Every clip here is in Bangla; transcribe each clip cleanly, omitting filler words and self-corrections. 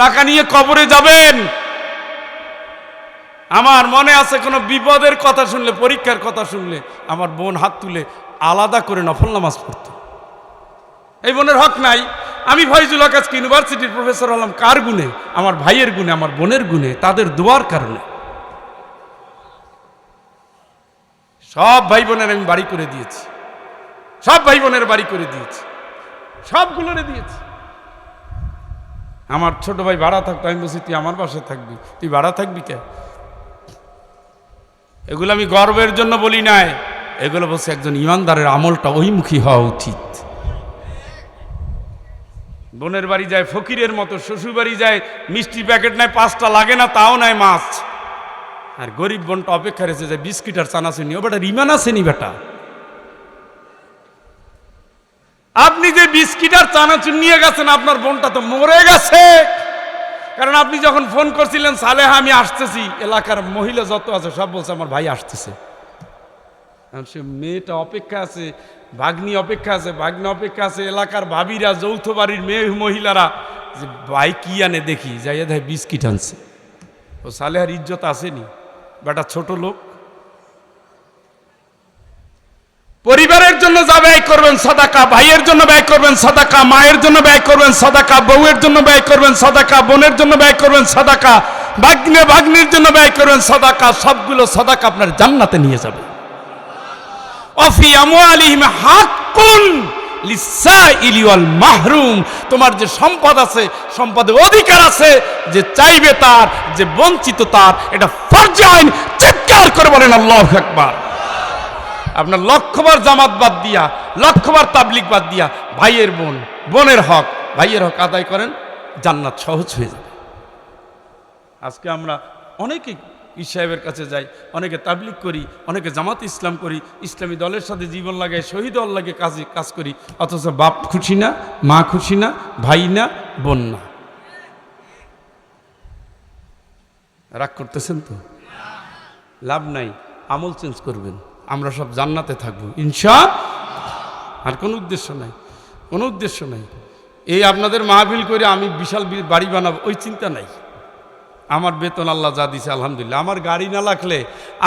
টাকা নিয়ে কবরে যাবেন। আমার মনে আছে কোনো বিপদের কথা শুনলে, পরীক্ষার কথা শুনলে আমার বোন হাত তুলে আলাদা করে নফল নামাজ পড়ত। এই বোনের হক নাই? আমি ফয়জুল হক আজকে ইউনিভার্সিটির প্রফেসর হলাম কার গুণে? আমার ভাইয়ের গুণে, আমার বোনের গুণে, তাদের দোয়ার কারণে। সব ভাই বোনের আমি বাড়ি করে দিয়েছি, সব ভাই বোনের বাড়ি করে দিয়েছি, সবগুলোরে দিয়েছি। আমার ছোট ভাই ভাড়া থাকতো, আমি বলছি তুই আমার বাসায় থাকবি, তুই ভাড়া থাকবি কে? এগুলো আমি গর্বের জন্য বলি নাই, এগুলো বলছে একজন ইমানদারের আমলটা ওইমুখী হওয়া উচিত। বোনের বাড়ি যায় ফকিরের মতো, শ্বশুর বাড়ি যায় মিষ্টি প্যাকেট নাই, 5টা লাগে না তাও নাই মাছ, আর গরিব বোনটা অপেক্ষা রেখেছে যে বিস্কিট আর চানাচুনি। ও বেটা রিমান আসেনি বেটা, আপনি যে বিস্কিট আর চানাচুর নিয়ে গেছেন আপনার বোনটা তো মরে গেছে। কারণ আপনি যখন ফোন করছিলেন সালেহা আমি আসতেছি, এলাকার মহিলা যত আছে সব বলছে আমার ভাই আসতেছে। সে মেয়েটা অপেক্ষা আছে, ভাগ্নি অপেক্ষা আছে, ভাগ্নি অপেক্ষা আছে, এলাকার ভাবিরা, যৌথ বাড়ির মেয়ে মহিলারা যে ভাই কি আনে দেখি, যাইয়া দেয় বিস্কিট আনছে। ও সালেহার ইজ্জত আসেনি, বেটা ছোট লোক। পরিবারের জন্য যা ব্যয় করবেন সাদাকা, ভাইয়ের জন্য ব্যয় করবেন সাদাকা, মায়ের জন্য ব্যয় করবেন সাদাকা, বউয়ের জন্য ব্যয় করবেন সাদাকা, বোনের জন্য ব্যয় করবেন সাদাকা, ভাগ্নে ভাগ্নির জন্য ব্যয় করবেন সাদাকা। সবগুলো সাদাকা আপনার জান্নাতে নিয়ে যাবে। অফি আমওয়ালিহিম হাক্কুন লিসাইলি ওয়াল মাহরুম, তোমার যে সম্পদ আছে, সম্পদের অধিকার আছে, যে চাইবে তার, যে বঞ্চিত তার, এটা ফরজে আইন। চিৎকার করে বলেন আল্লাহু আকবার। আপনার লক্ষবার জামাত বাদ দিয়া, লক্ষবার তাবলিগ বাদ দিয়া ভাইয়ের বোন, বোনের হক, ভাইয়ের হক আদায় করেন, জান্নাত সহজ হয়ে যাবে। আজকে আমরা অনেকে পীর সাহেবের কাছে যাই, অনেকে তাবলিগ করি, অনেকে জামাত ইসলাম করি, ইসলামী দলের সাথে জীবন লাগাই, শহীদ দল লাগে কাজ করি, অথচ বাপ খুশি না, মা খুশি না, ভাই না, বোন না। রাগ করতেছেন তো? লাভ নাই, আমল চেঞ্জ করবেন, আমরা সব জান্নাতে থাকবো ইনশাআল্লাহ। আর কোনো উদ্দেশ্য নাই, কোনো উদ্দেশ্য নাই। এই আপনাদের মাহফিল করে আমি বিশাল বাড়ি বানাবো ওই চিন্তা নাই। আমার বেতন আল্লাহ যা দিছে আলহামদুলিল্লাহ। আমার গাড়ি না লাগলে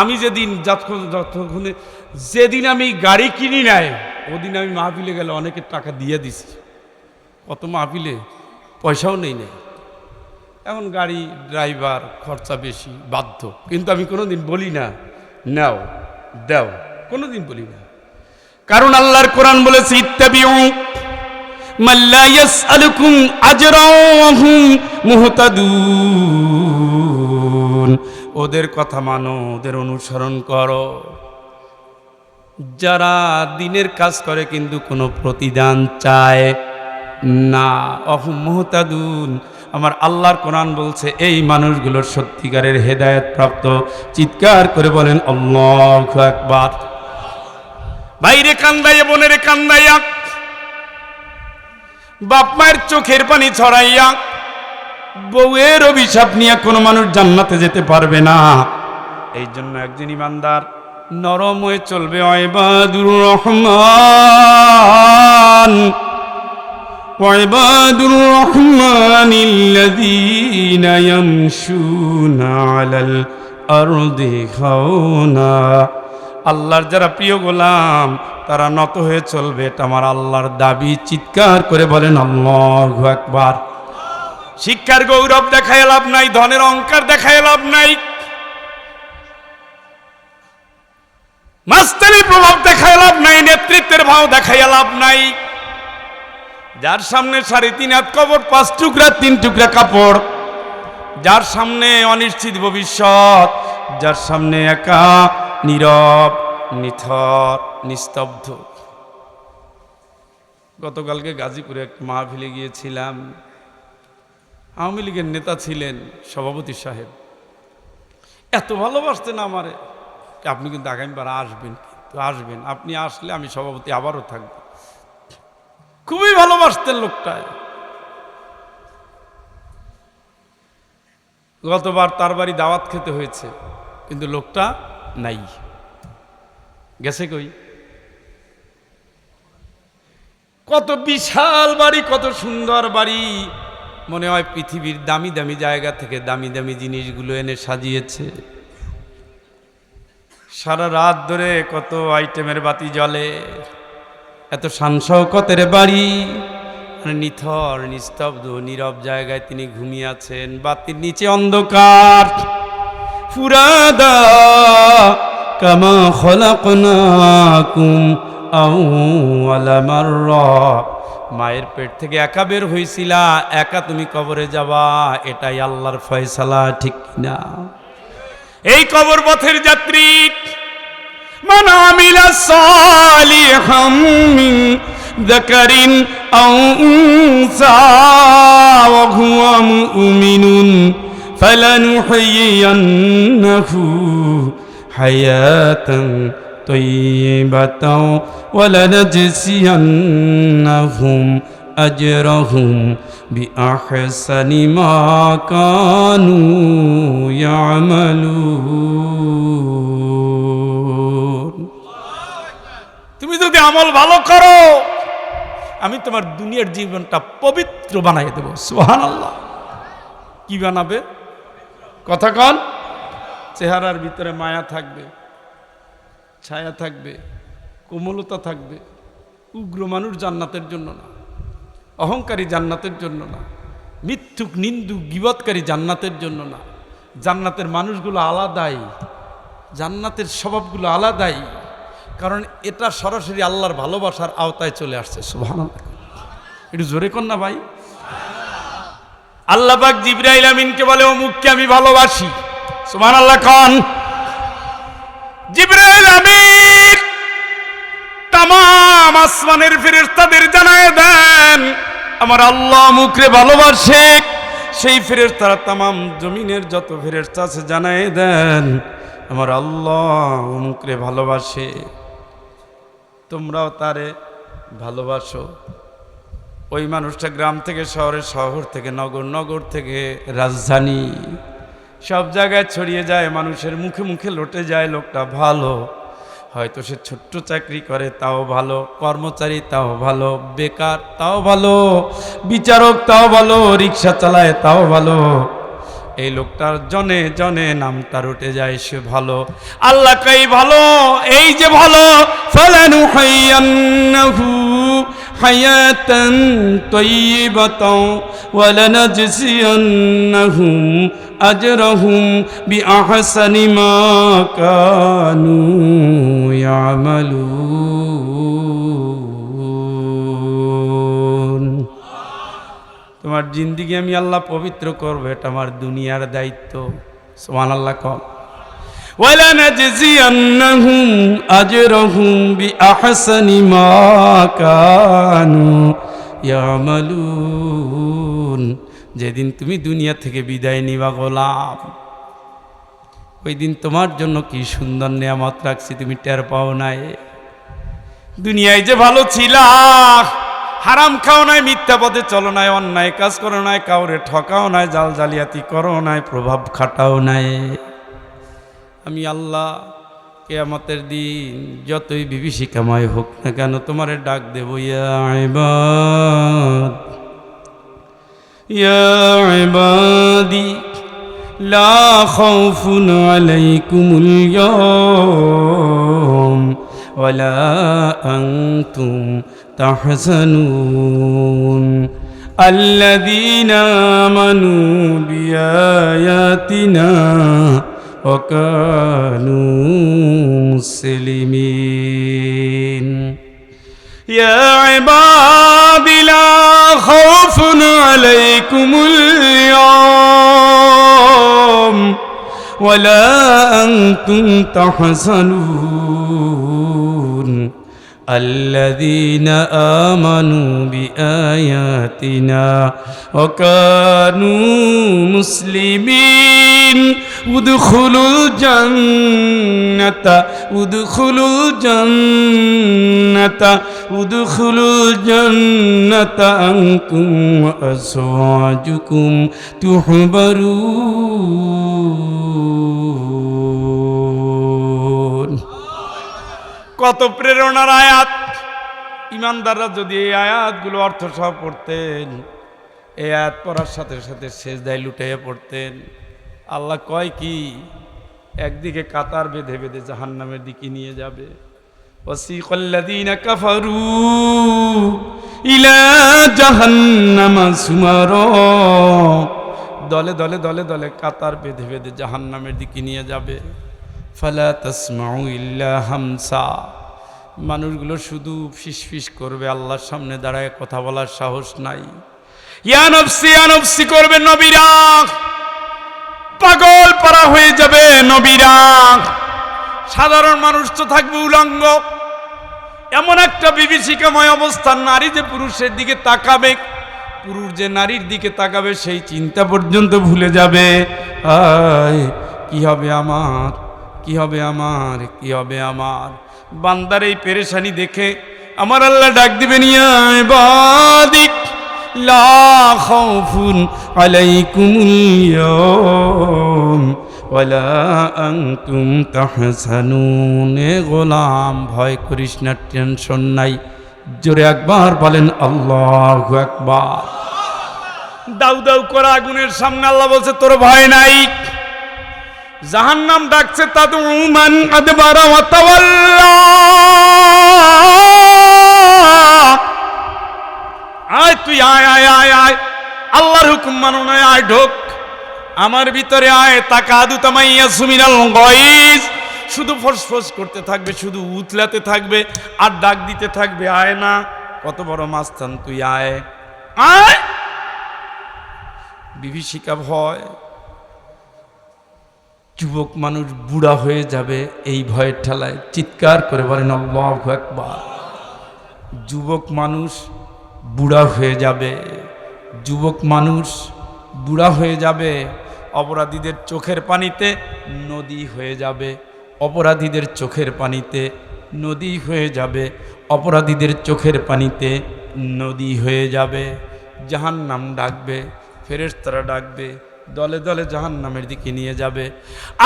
আমি যেদিন আমি গাড়ি কিনি নাই ওদিন আমি মাহফিলে গেলে অনেকের টাকা দিয়ে দিছি। কত মাহফিলে পয়সাও নেই নাই। এখন গাড়ি ড্রাইভার খরচা বেশি, বাধ্য। কিন্তু আমি কোনোদিন বলি না নাও দাও, কোনোদিন বলি না। কারণ আল্লাহর কোরআন বলেছে ইত্তাবিউ মাল্লা ইয়াসআলুকুম আজরা ওয়া হুম মুহতাদুন, ওদের কথা মানো, ওদের অনুসরণ করো যারা দিনের কাজ করে কিন্তু কোনো প্রতিদান চায় না। অহুম মুহতাদুন, আমার আল্লাহর কোরআন বলছে এই মানুষগুলোর সত্যিকারের হেদায়েত প্রাপ্ত। চিৎকার করে বলেন আল্লাহু আকবার। বাইরে কান্দাইয়া, বোনের কান্দাইয়া, বাপ মায়ের চোখের পানি ছড়াইয়া, বউয়ের অভিশাপ নিয়ে কোনো মানুষ জান্নাতে যেতে পারবে না। এই জন্য একজন ইমানদার নরম হয়ে চলবে। ইবাদুর রহমান, ইবাদুর রহমানিল্লাযীনা ইয়ামশুনা আলাল আরদি হাওনা, আল্লাহর যারা প্রিয় গোলাম তারা নত হয়ে চলবে, এটা আমার আল্লাহর দাবি। চিৎকার করে বলেন আল্লাহু আকবার। শিক্ষার গৌরব দেখায় লাভ নাই, ধনের অহংকার দেখায় লাভ নাই, মাস্টারের প্রভাব দেখায় লাভ নাই, নেতৃত্বের ভাব দেখায় লাভ নাই। যার সামনে 3.5 হাত কবর, 5 টুকরা 3 টুকরা কাপড়, যার সামনে অনিশ্চিত ভবিষ্যৎ, যার সামনে একা নীরব নিথর নিস্তব্ধ। গতকালকে গাজীপুরে এক মাহফিলে গিয়েছিলাম। আওয়ামী লীগের নেতা ছিলেন সভাপতি সাহেব, এত ভালোবাসতেন আমারে। আপনি কিন্তু আগামীবার আসবেন, তো আসবেন, আপনি আসলে আমি সভাপতি আবারও থাকব। খুবই ভালোবাসতেন লোকটায়। গতবার তার বাড়ি দাওয়াত খেতে হয়েছে, কিন্তু লোকটা নাই, গেছে কই? কত বিশাল বাড়ি, কত সুন্দর বাড়ি, মনে হয় পৃথিবীর দামি দামি জায়গা থেকে দামি দামি জিনিসগুলো এনে সাজিয়েছে। সারা রাত ধরে কত আইটেমের বাতি জ্বলে, এত শান শওকতের বাড়ি, নিথর নিস্তব্ধ নীরব জায়গায় তিনি ঘুমিয়ে আছেন, বাতির নিচে অন্ধকার। ফুরাদা কামা খলাকনাকুম আউওয়ালা মাররা, মায়ের পেট থেকে একা বের হইছিলা, একা তুমি কবরে যাবা, এটাই আল্লাহর ফয়সালা, ঠিক কিনা? এই কবর পথের যাত্রী মান আমিলা সালিহাম মিন যাকারিন আও উনসা ওয়া হুয়া মুমিনুন ফালানুহয়িয়ান্নাহু হায়াতান তাইয়্যিবাতাও ওয়া লানাজসিয়ান্নাহুম আজরাহুম বিআহসানি মা কানু ইয়ামালুন। তুমি যদি আমল ভালো করো, আমি তোমার দুনিয়ার জীবনটা পবিত্র বানাই দেব। সুবহানাল্লাহ। কি বানাবে? কথা কন। চেহারার ভিতরে মায়া থাকবে, ছায়া থাকবে, কোমলতা থাকবে। উগ্র মানুষ জান্নাতের জন্য না, অহংকারী জান্নাতের জন্য না, মিথ্যুক নিন্দুক গীবতকারী জান্নাতের জন্য না। জান্নাতের মানুষগুলো আলাদাই, জান্নাতের স্বভাবগুলো আলাদাই, কারণ এটা সরাসরি আল্লাহর ভালোবাসার আওতায় চলে আসছে। সুবহানাল্লাহ। একটু জোরে কর না ভাই। আল্লাহ পাক জিবরাইল আমিনকে বলে, অমুককে আমি ভালোবাসি। সুবহানাল্লাহ কন। জিবরাইল আমিন তামাম আসমানের ফেরেশতাদের জানায় দেন, আমার আল্লাহ অমুকরে ভালোবাসে। সেই ফেরেশতারা তামাম জমিনের যত ফেরেশতা আছে জানায় দেন, আমার আল্লাহ অমুকরে ভালোবাসে, তোমরাও তারে ভালোবাসো। ওই মানুষটা গ্রাম থেকে শহরে, শহর থেকে নগর, নগর থেকে রাজধানী, সব জায়গায় ছড়িয়ে যায়, মানুষের মুখে মুখে লটে যায় লোকটা ভালো। হয়তো সে ছোট্ট চাকরি করে তাও ভালো, কর্মচারী তাও ভালো, বেকার তাও ভালো, বিচারক তাও ভালো, রিক্সা চালায় তাও ভালো। এই লোকটার জনে জনে নামটা উঠে যায়, সে ভালো। আল্লাহ কাই ভালো, এই যে ভালো। ফালানুহাইয়ান্নাহু হায়াতান তাইয়্যিবাতাও ওয়া লানাজসিয়ান্নাহুম আজরাহুম বিআহসানি মা কানু ইয়ামালুন। তোমার জিন্দেগি আমি আল্লাহ পবিত্র করব, এটা আমার দুনিয়ার দায়িত্ব। সুবহানাল্লাহ কম। ওয়ালানাজজিয়ান্নাহুম আজরাহুম বিআহসানি মা কানু ইয়ামালুন। যেদিন তুমি দুনিয়া থেকে বিদায় নিবা গোলাম, ওই দিন তোমার জন্য কি সুন্দর নিয়ামত রাখছি তুমি টের পাও নাই। দুনিয়ায় যে ভালো ছিলা, হারাম খাও নাই, মিথ্যা পথে চলো নাই, অন্যায় কাজ করো নাই, কাউরে ঠকাও নাই, জাল জালিয়াতি করো নাই, প্রভাব খাটাও নাই। আমি আল্লাহ কিয়ামতের দিন যতই বিভীষিকাময় হোক না কেন তোমারে ডাক দেব, ইয়া ইবাদ ইয়া ইবাদি লা খাউফুন আলাইকুমুল ইয়াওম ওয়ালা আনতুম তাহজানুন আল্লাযীনা আমানু বিআয়াতিনা ওয়া কানু মুসলিমিন। ইয়া ইবাদি লা খাউফুন আলাইকুমুল ইয়াওম ওয়ালা আনতুম তাহজানুন আল্লাযীনা আমানু বিআয়াতিনা ওয়া কানু মুসলিমিন। উদখুলুল জান্নাতা উদখুলুল জান্নাতা উদখুলুল জান্নাতা আনতুম ওয়া আজওয়াজুকুম তুহবারুন। কত প্রেরণার আয়াত! ইমানদাররা যদি এই আয়াতগুলো অর্থ সহ পড়তেন, এই আয়াত পড়ার সাথে সাথে সেজদায় লুটাইয়া পড়তেন। আল্লাহ কয় কি, একদিকে কাতার বেঁধে বেঁধে জাহান্নামের দিকে নিয়ে যাবে। ওয়াসিকাল্লাযীনা কাফারু ইলা জাহান্নামা সুমারা, দলে দলে দলে দলে কাতার বেঁধে বেঁধে জাহান্নামের দিকে নিয়ে যাবে। ফালা তাসমাউ ইল্লা হামসা, মানুষগুলো শুধু ফিসফিস করবে, আল্লাহর সামনে দাঁড়ায় কথা বলার সাহস নাই। ইয়া নফসি করবে নবীরা, পাগল পারা হয়ে যাবে নবীরা। সাধারণ মানুষ তো থাকবে উলঙ্গ, এমন একটা বিভীষিকাময় অবস্থান, নারী যে পুরুষের দিকে তাকাবে, পুরুষ যে নারীর দিকে তাকাবে সেই চিন্তা পর্যন্ত ভুলে যাবে। আয় কি হবে আমার, কি হবে আমার, কি হবে আমার। বান্দার এই পেরেশানি দেখে আমার আল্লাহ ডাক দিবেন, ইয়া ইবাদি লা খাউফুন আলাইকুমুল ইয়াওম ওয়ালা আনতুম তাহজানুন। এ গোলাম, ভয় করিস না, টেনশন নাই। জোরে একবার বলেন আল্লাহু আকবার। দাউ দাউ করা আগুনের সামনে আল্লাহ বলছে তোর ভয় নাই। জাহান্নাম ডাকছে তাদউ মান আদবারা ওয়া তাওয়াল্লা, আয় তুই আয় আয় আয় আয়, আল্লাহর হুকুম মানো না, আয় ঢোক আমার ভিতরে আয়। তাকাদু তামাইয়া সুমিনাল গায়জ, শুধু ফসফস করতে থাকবে, শুধু উতলাতে থাকবে আর ডাক দিতে থাকবে, আয় না, কত বড় মাস্তান তুই, আয় আয়। বিভীষিকা ভয়, যুবক মানুষ বুড়া হয়ে যাবে এই ভয়ের ঠেলায়। চিৎকার করে বলেন আল্লাহু আকবার। যুবক মানুষ বুড়া হয়ে যাবে, যুবক মানুষ বুড়া হয়ে যাবে। অপরাধীদের চোখের পানিতে নদী হয়ে যাবে, অপরাধীদের চোখের পানিতে নদী হয়ে যাবে, অপরাধীদের চোখের পানিতে নদী হয়ে যাবে। জাহান্নাম ডাকবে, ফেরেশতারা ডাকবে, দলে দলে জাহান্নামের দিকে নিয়ে যাবে।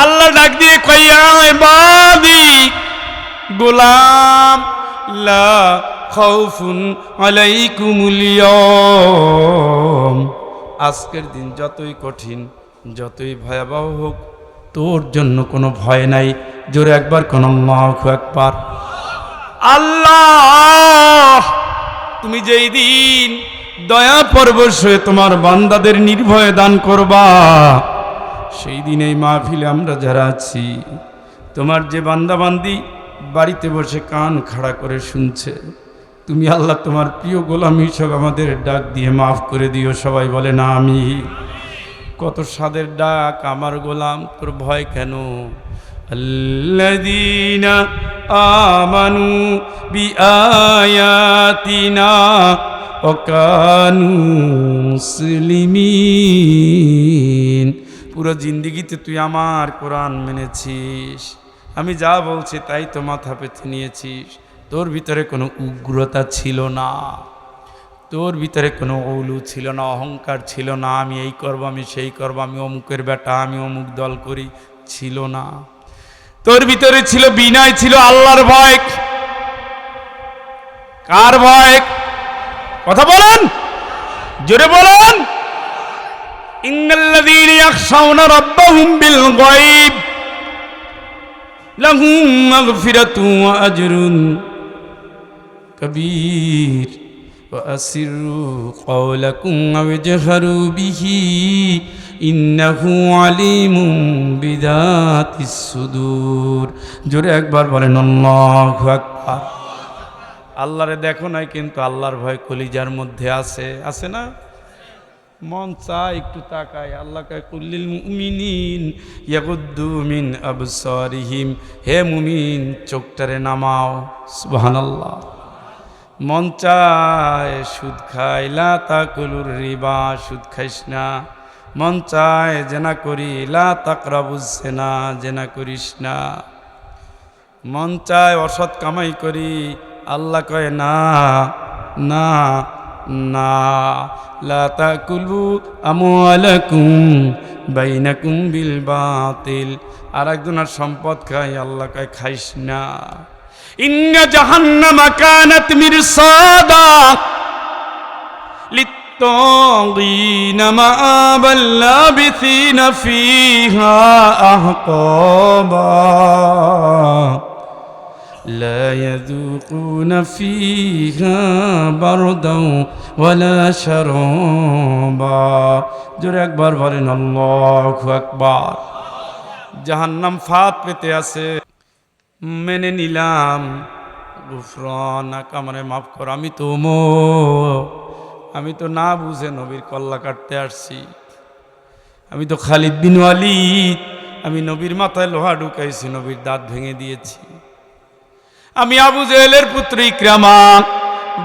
আল্লাহ ডাক দিয়ে কয়, ইয়া ইবাদি, গোলাম, লা খাউফুন আলাইকুমুল ইয়াওম, আজকের দিন যতই কঠিন, যতই ভয়াবহ হোক, তোর জন্য কোনো ভয় নাই। জোরে একবার কোন আল্লাহু আকবার। আল্লাহ, তুমি যেই দিন দয়া পরবশ হয়ে তোমার বান্দাদের নির্ভয়ে দান করবা, সেই দিন এই মাহফিলে আমরা যারা আছি, তোমার যে বান্দাবান্দি বাড়িতে বসে কান খাড়া করে শুনছে, তুমি আল্লাহ তোমার প্রিয় গোলাম হিসেবে আমাদের ডাক দিয়ে মাফ করে দিও। সবাই বলে না আমি। কত স্বাদের ডাক, আমার গোলাম তোর ভয় কেন? আল্লাযীনা আমানু বিআয়াতিনা ওয়া কানু মুসলিমিন। পুরো জিন্দেগিতে তুই আমার কোরআন মেনেছিস, আমি যা বলছি তাই তো মাথা পেতে নিয়েছিস। তোর ভিতরে কোনো উগ্রতা ছিল না, তোর ভিতরে কোনো ওলু ছিল না, অহংকার ছিল না, আমি এই করব, আমি সেই করব, আমি অমুকের বেটা, আমি অমুক দল করি, ছিল না। তোর ভিতরে ছিল বিনয়, ছিল আল্লাহর ভয়। কার ভয়? কথা বলেন, জোরে বলেন। ইন্নাল্লাযীনা ইয়াখশাউনা রাব্বাহুম বিল গায়ব লাহুম মাগফিরাতুন ওয়া আজরুন কবীর ওয়া আসিরু কওলাকুম আও জাহরু বিহি ইন্নাহু আলিমুম বিযাতিস সুদূর। জোরে একবার বলেন আল্লাহু আকবার। আল্লাহরে দেখো নাই, কিন্তু আল্লাহর ভয় কলিজার মধ্যে আছে, আছে না? মন চায় একটু তাকায়, আল্লাহ কয় কুল্লিল মুমিনিন ইয়াগুদ্দু মিন আবসারিহিম, হে মুমিন চোখটারে নামাও। সুবহানাল্লাহ। মন চায় সুদ খাই, লা তাকুলুর রিবা, সুদ খাইস না। মন চায় জেনা করি, লা তাকরাবুজ জিনা, জেনা করিস না। মন চায় অসৎ কামাই করি, আল্লাহ কয় না না না, লা তাকুলু আমওয়ালাকুম বাইনাকুম বিল বাতিল। আর একজনের সম্পদ খাই, আল্লাহ কয় খাইস না। ইন্না জাহান্নামা কানাত মিরসাদা للطاغين مآبا لابثين فيها أحقابا لا يذوقون فيها بردا ولا شرابا জোরে একবার বলেন আল্লাহু আকবার। জাহান্নাম ফাঁদ পেতে আছে, মেনে নিলাম, গুফরানাক, আমারে মাফ কর, আমি তো না বুঝে নবীর কল্লা কাটতে আসছি, আমি তো খালিদ বিন ওয়ালিদ, আমি নবীর মাথায় লোহা ঢুকাইছি, নবীর দাঁত ভেঙে দিয়েছি, আমি আবু জেহেলের পুত্র ইকরামা,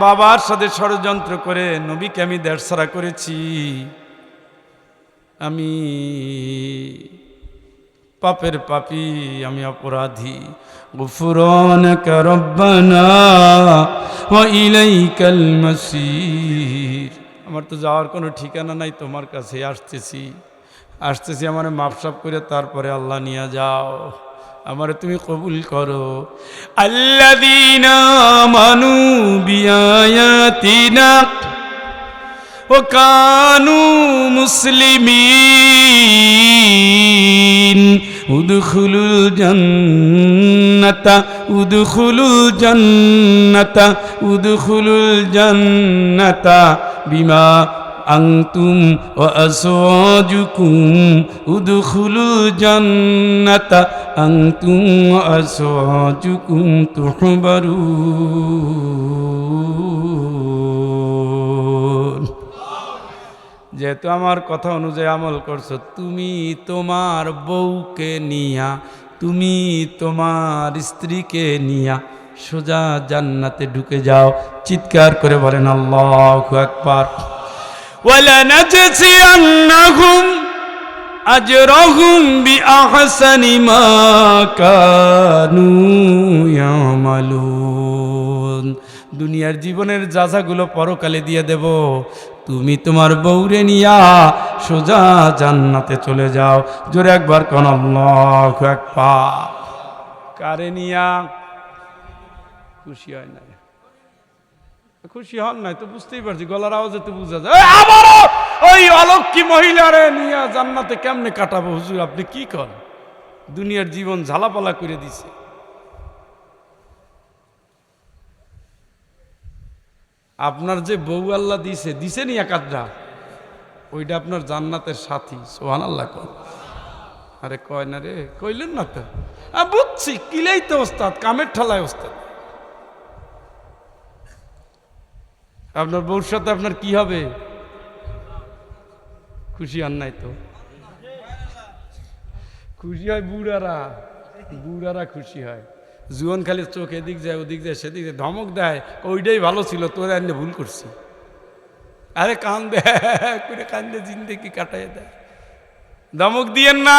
বাবার সাথে ষড়যন্ত্র করে নবীকে আমি দেড়ছাড়া করেছি, আমি পাপের পাপী, আমি অপরাধী। গুফরানাকা রব্বানা ওয়া ইলাইকাল মাসির, আমার তো যাওয়ার কোনো ঠিকানা নাই, তোমার কাছে আসতেছি, আমার মাপসাপ করে তারপরে আল্লাহ নিয়ে যাও, আমারে তুমি কবুল করো। আল্লাযীনা আমানু বিআয়াতিনা ওয়া কানু মুসলিমিন উদখুলুল জান্নাতা বিমা আনতুম ওয়া আজওয়াজুকুম উদখুলুল জান্নাতা আনতুম ওয়া আজওয়াজুকুম তুহবারুন। যেহেতু আমার কথা অনুযায়ী আমল করছো, তুমি তোমার বউকে নিয়া, তুমি তোমার স্ত্রীকে নিয়া সোজা জান্নাতে ঢুকে যাও। চিৎকার করে বলেন আল্লাহু আকবার। ওয়ালানাজজিয়ান্নাহুম আজরাহুম বিআহসানি মা কানু ইয়ামালুন। দুনিয়ার জীবনের যাযাগুলো পরকালে দিয়ে দেব, তুমি তোমার বউরে নিয়া সোজা জান্নাতে চলে যাও। জোরে একবার কোন আল্লাহু আকবার। কারে নিয়া? খুশি হয় না? খুশি হন নাই তো বুঝতেই পারছি, গলার আওয়াজে তো বুঝা যায়। আবারও ওই অলক্ষী মহিলারে নিয়া জান্নাতে কেমনে কাটাবো হুজুর, আপনি কি করেন? দুনিয়ার জীবন ঝালাপালা করে দিছে। আপনার যে বউ আল্লাহ দিছে নি একাধটা, ওইটা আপনার জান্নাতের সাথী। সুবহানাল্লাহ। আরে কয় না রে, কইলেন না তো? বুঝছি, কিলেই তো ওস্তাদ, কামের ঠালায় ওস্তাদ। আপনার বউর সাথে আপনার কি হবে? খুশি হন নাই তো? খুশি হয় বুড়ারা খুশি হয়। জুয়ান খালি চোখ এদিক যায় ওদিক যায় সেদিক যায়, ধমক দেয়, ওইটাই ভালো ছিল, তোরা এনে ভুল করছি। আরে কান্দে করে কান্দে জিন্দেগি কাটাই দেয়। ধমক দিয়েন না।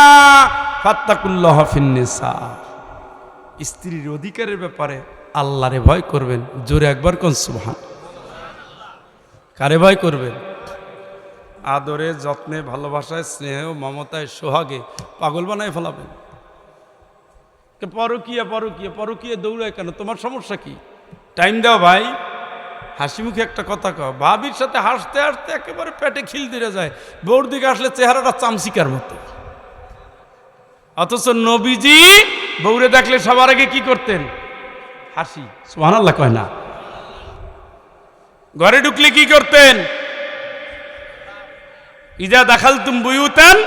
ফাত্তাকুল্লাহ ফিন্নিসা, স্ত্রীর অধিকারের ব্যাপারে আল্লাহরে ভয় করবেন। জোরে একবার কোন সুবহান। কারে ভয় করবেন? আদরে, যত্নে, ভালোবাসায়, স্নেহ, মমতায়, সোহাগে পাগল বানায় ফেলাবেন। পরকীয়া দৌড়ায় কেন? তোমার সমস্যা কি? টাইম দাও ভাই। হাসি মুখে একটা কথা কও। ভাবির সাথে হাসতে হাসতে একেবারে পেটে খিল দিয়ে যায়, বউর দিকে আসলে চেহারাটা চামচিকার মতো। অথচ নবীজি বউরে দেখলে সবার আগে কি করতেন? হাসি। সুবহানাল্লাহ কয় না? ঘরে ঢুকলে কি করতেন? ইজা দাখালতুম বুয়ুতান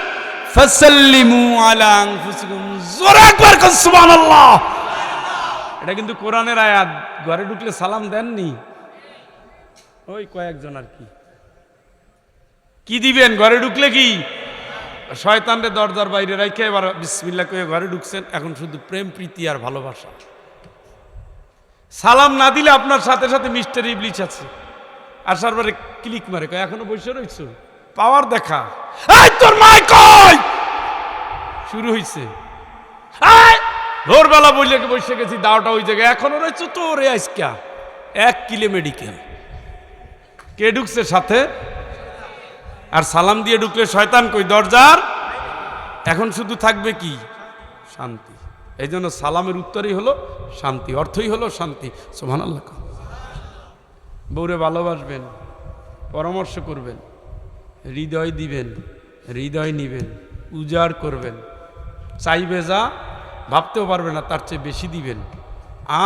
ফাসাল্লিমু আলা আনফুসিকুম। জোরে একবার কোন সুবহানাল্লাহ। এটা কিন্তু কোরআনের আয়াত। ঘরে ঢুকলে সালাম দেননি? ওই কয়েকজন আর কি দিবেন? ঘরে ঢুকলে কি শয়তানরে দরজার বাইরে রাখে এবার বিসমিল্লাহ কয়ে ঘরে ঢুকছেন। এখন শুধু প্রেম, প্রীতি আর ভালোবাসা। সালাম না দিলে আপনার সাথে সাথে মিস্টার ইবলিস আছে, আসার পরে ক্লিক মারে, কয় এখনো বসে রইছো, পাওয়ার দেখা। এই তোর মাই কই? শুরু হইছে। ভোরবেলা বসে গেছি, দাওটা ওই জায়গায়, এখনো রয়েছে তো রে আজকা 1 কিলো মেডিকেল। কে ঢুকছে সাথে? আর সালাম দিয়ে ঢুকলে শয়তান কই? দরজার। এখন শুধু থাকবে কি? শান্তি। এই জন্য সালামের উত্তরই হলো শান্তি, অর্থই হলো শান্তি। সুবহানাল্লাহ। বউরে ভালোবাসবেন, পরামর্শ করবেন, হৃদয় দিবেন, হৃদয় নিবেন, উজাড় করবেন, চাইবে যা ভাবতেও পারবে না তার চেয়ে বেশি দিবেন।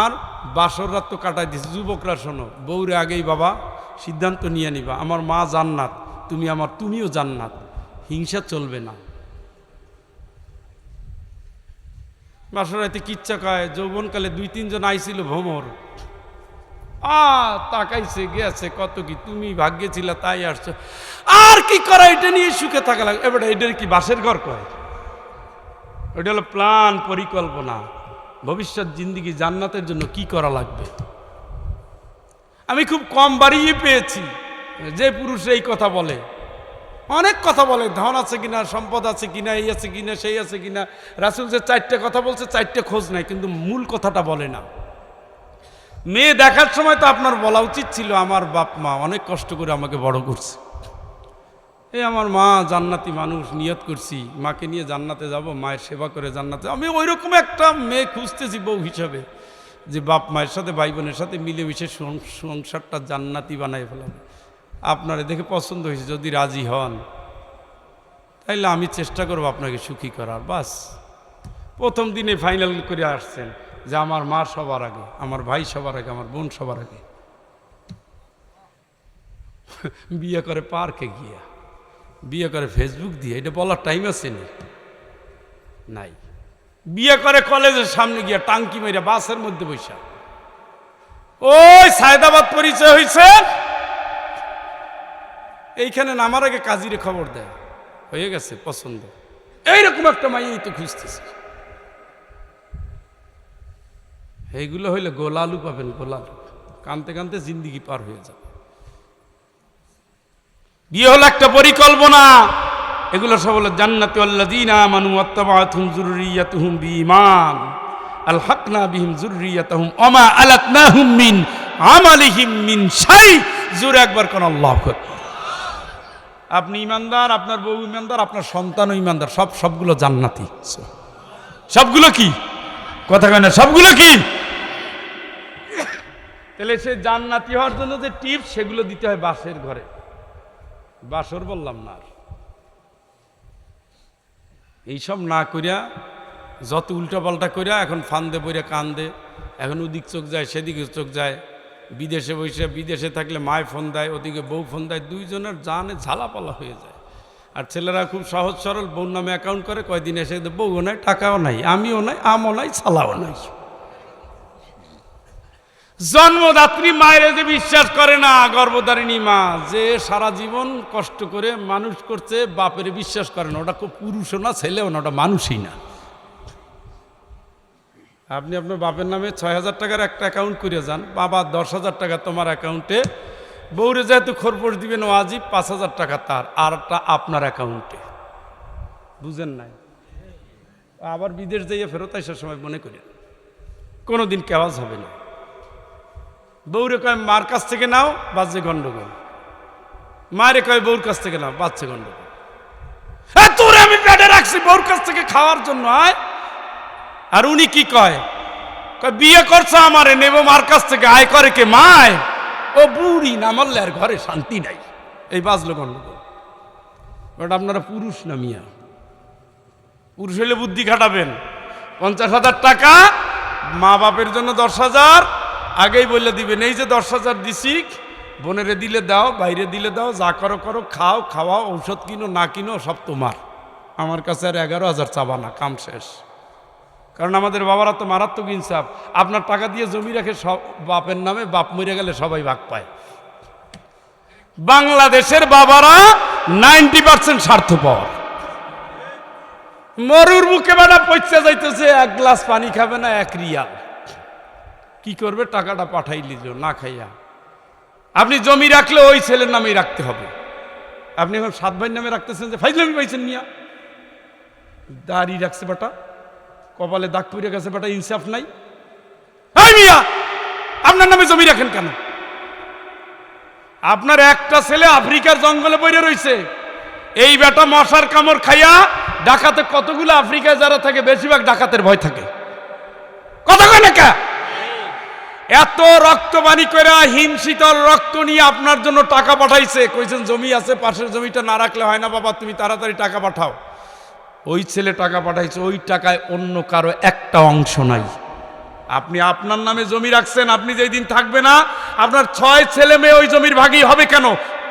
আর বাসর রাত তো কাটাই দিছে। যুবকরা শোনো, বউরে আগেই বাবা সিদ্ধান্ত নিয়ে নিবা, আমার মা জান্নাত, তুমিও জান্নাত, হিংসা চলবে না। বাসর রাতে কিচ্ছা কয়, যৌবনকালে 2-3 জন আইছিল ভ্রমর, তাকাইছে গেছে, কত কি তুমি ভাগ্যে ছিলা তাই আসছো, আর কি করা, এটা নিয়ে সুখে থাকা লাগে। এবার এটার কি বাসের ঘর কয়? ওটা হলো প্ল্যান, পরিকল্পনা, ভবিষ্যৎ জিন্দিগি জান্নাতের জন্য কি করা লাগবে। আমি খুব কম বাড়িয়ে পেয়েছি যে পুরুষ এই কথা বলে, অনেক কথা বলে, ধন আছে কিনা, সম্পদ আছে কিনা, এই আছে কিনা, সেই আছে কিনা। রাসূল যে 4টে কথা বলছে, 4টে খোঁজ নাই, কিন্তু মূল কথাটা বলে না। মেয়ে দেখার সময় তো আপনার বলা উচিত ছিল, আমার বাপ মা অনেক কষ্ট করে আমাকে বড় করছে, এই আমার মা জান্নাতি মানুষ, নিয়ত করছি মাকে নিয়ে জান্নাতে যাব, মায়ের সেবা করে জান্নাতে। আমি ওইরকম একটা মেয়ে খুঁজতেছি বউ হিসাবে, যে বাপ মায়ের সাথে ভাই বোনের সাথে মিলেমিশে সংসারটা জান্নাতি বানাই ফেলাম। আপনারে দেখে পছন্দ হয়েছে, যদি রাজি হন তাইলে আমি চেষ্টা করব আপনাকে সুখী করার। বাস প্রথম দিনে ফাইনাল করে আসছেন যে আমার মা সবার আগে, আমার ভাই সবার আগে, আমার বোন সবার আগে। বিয়ে করে পার্কে গিয়া, বিয়ে করে ফেসবুক দিয়ে, এটা বলার টাইম আছে নাই। বিয়ে করে কলেজের সামনে গিয়া টাঙ্কি মেরে বাসের মধ্যে বৈশা, ওই সায়দাবাদ পরিচয় হয়েছে, এইখানে নামার আগে কাজীরে খবর দেয়, হয়ে গেছে পছন্দ। এইরকম একটা মাইয়াই তো খুঁজতেছে। এইগুলো হইলে গোলালু পাবেন, গোলালু, কানতে কানতে জিন্দিগি পার হয়ে যাবে। বিয়ে হলো একটা পরিকল্পনা। এগুলো সব হলো জান্নাতু আল্লাযীনা আমানু ওয়াত্তাবাআতুহুম যুররিয়্যাতুহুম বিঈমান আলহাকনা বিহিম যুররিয়্যাতাহুম ওয়া মা আলাতনাহুম মিন আমালিহিম মিন শাই। জোরে একবার কোন আল্লাহু আকবার। আপনি ইমানদার, আপনার বউ ইমানদার, আপনার সন্তানও ইমানদার, সবগুলো জান্নাতি। সবগুলো কি কথা কয় না, সবগুলো কি? তাহলে সে জান্নাতি হওয়ার জন্য যে টিপস, সেগুলো দিতে হয় বাসের ঘরে। বাসর বললাম না, আর এইসব না করিয়া যত উল্টাপাল্টা করিয়া এখন ফান্দে পড়িয়া কান্দে, এখন ওদিক চোখ যায় সেদিকে চোখ যায়, বিদেশে বসে, বিদেশে থাকলে মায় ফোন দেয়, ওদিকে বউ ফোন দেয়, দুইজনের জানে ঝালাপালা হয়ে যায়। আর ছেলেরা খুব সহজ সরল, বউর নামে অ্যাকাউন্ট করে, কয়দিন এসে বউও নাই, টাকাও নাই, আমিও নাই, আমও নাই, ছালাও নাই। জন্মদাত্রী মায়ের যে বিশ্বাস করে না, গর্ভধারিণী মা যে সারা জীবন কষ্ট করে মানুষ করছে, বাপের বিশ্বাস করে না। ওটা খুব পুরুষও না, ছেলেও না, ওটা মানুষই না। আপনি আপনার বাপের নামে 6,000 টাকার একটা অ্যাকাউন্ট করে যান, বাবা 10,000 টাকা তোমার অ্যাকাউন্টে, বউরে যেহেতু খরপোশ দিবেন ওয়াজিব, 5,000 টাকা তার, আরটা আপনার অ্যাকাউন্টে। বুঝেন নাই? আবার বিদেশ যাইয়ে ফেরত আসার সময় মনে করেন কোনোদিন কেওয়াজ হবে না। বউরে কয় মার কাছ থেকে নাও, বাজে গন্ডগোল। মারে কয় বউর কাছ থেকে নাও, বাজছে গন্ডগোল। তোরে আমি পেটে রাখছি বউর কাছ থেকে খাওয়ার জন্য, আয়। আর উনি কি কয়, বিয়ে করছো আমারে নেব মার কাছ থেকে, আয় করে কে? মায়। ও বুড়ি না মরলে আর ঘরে শান্তি নাই। এই বাজলো গন্ডগোল। ওটা আপনারা পুরুষ না মিয়া? পুরুষ হইলে বুদ্ধি খাটাবেন। 50,000 টাকা মা বাপের জন্য 10,000 আগেই বলে দিবেন, এই যে 10,000 দিছি, বোনেরে দিলে দাও, বাইরে দিলে দাও, যা করো করো, খাও, খাওয়াও, ঔষধ কিনো না কিনো সব তোমার, আমার কাছে আর 11,000 চাবা না, কাম শেষ। কারণ আমাদের বাবারা তো মারাত্মক ইনসাফ, আপনার টাকা দিয়ে জমি রাখে সব বাপের নামে, বাপ মরে গেলে সবাই ভাগ পায়। বাংলাদেশের বাবারা 90% স্বার্থপর। মরুর বুকে বেটা পয়সা যাইতেছে, 1 গ্লাস পানি খাবে না, 1 রিয়াল। কি করবে? টাকাটা পাঠাই লিল না খাইয়া। আপনি জমি রাখলে ওই ছেলের নামেই রাখতে হবে। আপনি এখন 7 ভাইয়ের নামে রাখতেছেন যে ফাইজলামি পাইছেন মিয়া। দাড়ি রাখছে বেটা, কপালে দাগ পড়ে গেছে বেটা, ইনসাফ নাই। এই মিয়া, আপনার নামে জমি রাখেন কেন? আপনার একটা ছেলে আফ্রিকার জঙ্গলে পড়ে রয়েছে, এই বেটা মশার কামড় খাইয়া, ডাকাতে কতগুলো আফ্রিকায় যারা থাকে বেশিরভাগ ডাকাতের ভয় থাকে। কথা কয় না কে? এত রক্তবাণী করে হিমশীতল রক্ত নিয়ে আপনার জন্য টাকা পাঠাইছে, কইছেন জমি আছে পাশের জমিটা না রাখলে হয় না বাবা, তুমি তাড়াতাড়ি টাকা পাঠাও। ওই ছেলে টাকা পাঠাইছে, ওই টাকায় অন্য কারো একটা অংশ নাই। আপনি আপনার নামে জমি রাখছেন, আপনি যেই দিন থাকবে না আপনার 6 ছেলে মেয়ে ওই জমির ভাগী হবে। কেন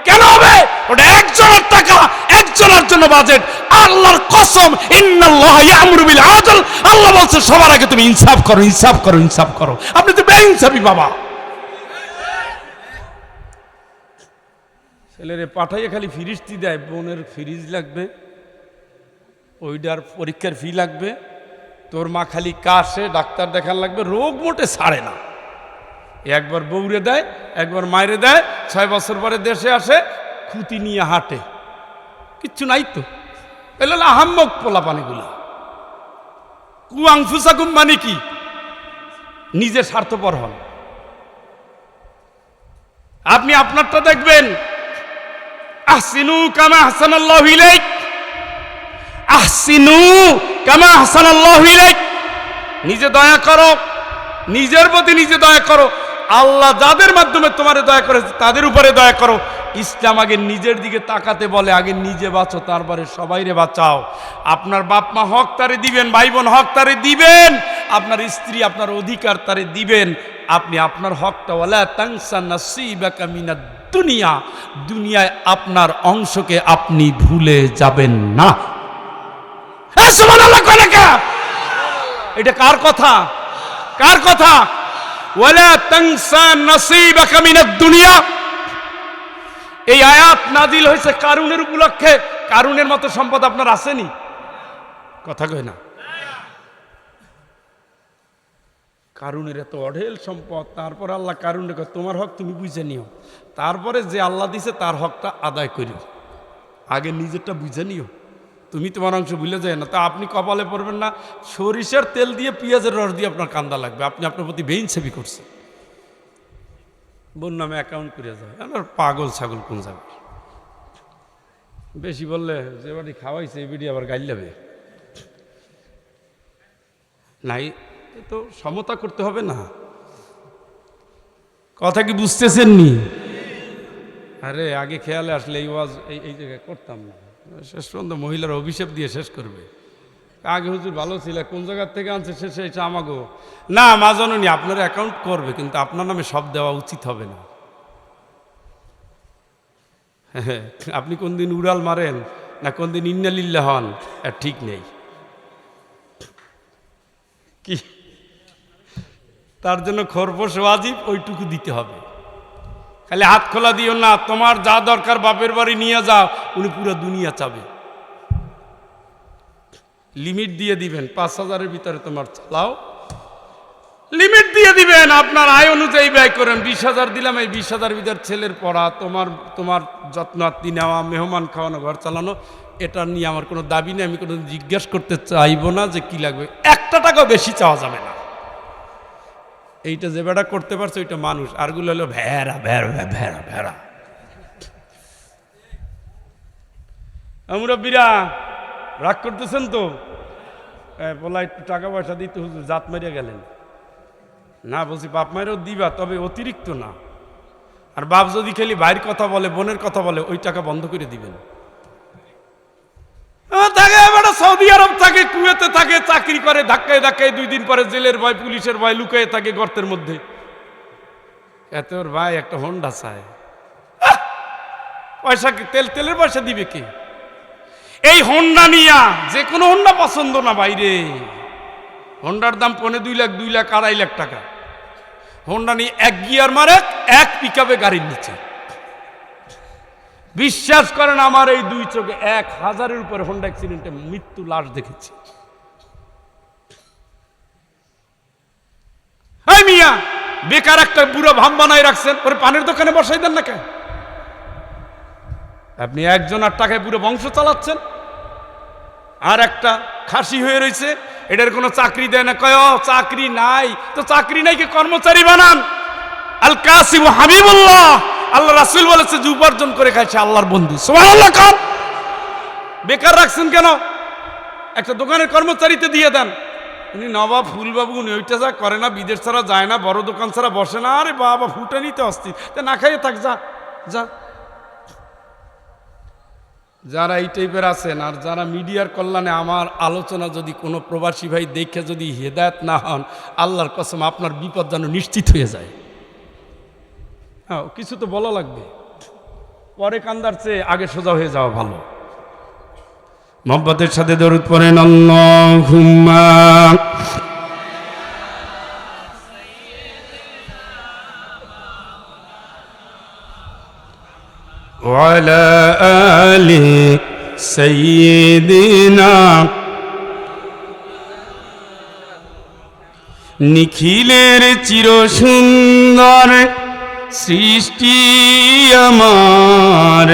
কেন হবে? ওটা একজনের টাকা, একজনের জন্য বাজেট। আল্লাহর কসম, ইন্নাল্লাহ ইয়ামুরু বিল আদল, আল্লাহ বলছে সবার আগে তুমি ইনসাফ করো, ইনসাফ করো, ইনসাফ করো। আপনি তো বেইনসাফি বাবা। ছেলেরে পাঠাইয়ে খালি ফিরিস্তি দেয়, বোনের ফ্রিজ লাগবে, ওইটার পরীক্ষার ফি লাগবে, তোর মা খালি কাশে, ডাক্তার দেখান লাগবে, রোগ মোটে ছাড়ে না। একবার বউরে দেয়, একবার মায়েরে দেয়, 6 বছর পরে দেশে আসে, খুঁতি নিয়ে হাঁটে, কিচ্ছু নাই তো। এলো আহাম্মক পোলা পানিগুলা। কুয়াংফুসাকুম মানে কি? নিজে স্বার্থপর হন। আপনি আপনারটা দেখবেন, আহসিনু কামা আহসানাল্লাহু ইলাইক, আহসিনু কামা আহসানাল্লাহু ইলাইক। নিজে দয়া করো, নিজের প্রতি নিজে দয়া করো। আল্লাহ যাদের মাধ্যমে তোমারে দয়া করেছে তাদের উপরে দয়া করো। ইসলাম আগে নিজের দিকে তাকাতে বলে, আগে নিজে বাঁচো, তারপরে সবাইরে বাঁচাও। আপনার বাপ মা হক তারে দিবেন, ভাই বোন হক তারে দিবেন, আপনার স্ত্রী আপনার অধিকার তারে দিবেন। আপনি আপনার হকটা, ওয়ালা তানসা নাসিবাকা মিনাদ দুনিয়া, দুনিয়ায় আপনার অংশকে আপনি ভুলে যাবেন না। সুবহানাল্লাহ কয় না? এটা কার কথা? কার কথা? ওয়ালা তানসা নাসিবাকা মিনাদ দুনিয়া। এই আয়াত নাজিল হয়েছে কারুনের উপলক্ষে। কারুনের মতো সম্পদ আপনার আসেনি? কথা কয় না? কারুনের এত অঢেল সম্পদ, তারপর আল্লাহ কারুনের কয় তোমার হক তুমি বুঝে নিও, তারপরে যে আল্লাহ দিছে তার হকটা আদায় করিও। আগে নিজেরটা বুঝে নিও, তুমি তোমার অংশ ভুলে যায় না। তা আপনি কপালে পড়বেন না, সরিষার তেল দিয়ে পেঁয়াজের রস দিয়ে আপনার কান্দা লাগবে। আপনি আপনার প্রতি বেইনসাফি করছেন। বোন নামে অ্যাকাউন্ট করে যায়, আমার পাগল ছাগল কোন যাবে। বেশি বললে যে বাড়ি খাওয়াইছে এই বিড়ি আবার গাইল যাবে। নাই, তো সমতা করতে হবে না। কথা কি বুঝতেছেন নি? আরে আগে খেয়ালে আসলে এই ওয়াজ এই জায়গায় করতাম না। শেষ পর্যন্ত মহিলার অভিশাপ দিয়ে শেষ করবে। আগে হুজুর ভালো ছিল, কোন জায়গার থেকে আনছে শেষে এটা আমাগো না। মা জননী আপনার অ্যাকাউন্ট করবে, কিন্তু আপনার নামে সব দেওয়া উচিত হবে না। আপনি কোন দিন উড়াল মারেন না কোন দিন ইন্নালিল্লাহ হন, আর ঠিক নেই। কি তার জন্য খরপোশ ওয়াজিব, ওইটুকু দিতে হবে। খালি হাত খোলা দিও না, তোমার যা দরকার বাপের বাড়ি নিয়ে যাও, উনি পুরো দুনিয়া চাবে। লিমিট দিয়ে দিবেন, 5,000-এর ভিতরে তোমার চালাও, লিমিট দিয়ে দিবেন। আপনার আয় অনুযায়ী ব্যয় করেন। 20,000 দিলাম, এই 20,000 ভিতরে ছেলের পড়া, তোমার যত্ন আত্মি নেওয়া, মেহমান খাওয়ানো, ঘর চালানো, এটা নিয়ে আমার কোনো দাবি নেই। আমি কোনো জিজ্ঞেস করতে চাইবো না যে কি লাগবে। 1 টাকাও বেশি চাওয়া যাবে না। এইটা যে বেটা করতে পারছে ওইটা মানুষ, আরগুলো হলো ভেড়া ভেড়া ভেড়া ভেড়া। মুরব্বিরা রাগ করতেছেন তো? বলা একটু টাকা পয়সা দিতে, হুজুর জাত মারিয়া গেলেন না। বলছি বাপ মায়েরও দিবা, তবে অতিরিক্ত না। আর বাপ যদি খালি ভাইয়ের কথা বলে, বোনের কথা বলে, ওই টাকা বন্ধ করে দিবেন। সৌদি আরব থাকে, কুয়েতে থাকে, চাকরি করে, ধাক্কায় ধাক্কায় 2 দিন পরে জেলের ভয়, পুলিশের ভয়, লুকিয়ে থাকে গর্তের মধ্যে। এত ওর ভাই একটা হোন্ডা চায়, পয়সা তেলের পয়সা দিবে কে? এই হোন্ডা নিয়া, যে কোনো হোন্ডা পছন্দ না বাইরে। হোন্ডার দাম 2.5 লাখ, 2 লাখ, 2.5 লাখ টাকা। হোন্ডা নিয়ে 1 গিয়ার মারে, 1 পিকআপে গাড়ির নিচে। বিশ্বাস করেন আমার এই 2 চোখে 1000-এর উপরে হোন্ডা অ্যাক্সিডেন্টে মৃত্যু লাশ দেখেছি। এই মিয়া, বেকার একটা বুড়ো ভাম বানাই রাখছেন, ওরে পানের দোকানে বসাই দেন না কেন? আপনি একজনের টাকায় পুরো বংশ চালাচ্ছেন। আর একটা খাসি হয়ে রয়েছে, এটার কোনো চাকরি দেয় না, কয় চাকরি নাই। তো চাকরি নাই, কি কর্মচারী বানান। আল কাসিম হাবিবুল্লাহ, আল্লাহ রাসূল বলেছে যে উপার্জন করে খাইছে আল্লাহর বন্ধু। সুবহানাল্লাহ কার? বেকার রাখছেন কেন? একটা দোকানের কর্মচারীতে দিয়ে দেন, উনি নবাব ফুলবাবু, উনি ওইটা যা করে না, বিদেশ ছাড়া যায় না, বড় দোকান ছাড়া বসে না। আরে বাবা, ফুটানিতে অস্থির, তা না খাইয়ে থাক, যা যা। যারা এই টাইপের আছেন আর যারা মিডিয়ার কল্যাণে আমার আলোচনা যদি কোনো প্রবাসী ভাই দেখে যদি হেদায়েত না হন, আল্লাহর কসম আপনার বিপদ যেন নিশ্চিত হয়ে যায়। হ্যাঁ, কিছু তো বলা লাগবে, পরে কান্দার চেয়ে আগে সোজা হয়ে যাওয়া ভালো। মোহাব্বতের সাথে দরুদ পড়েন, আল্লাহুম্মা ওয়ালা আলি সাইয়্যিদিনা। নিখিলের চির সুন্দর সৃষ্টি আমার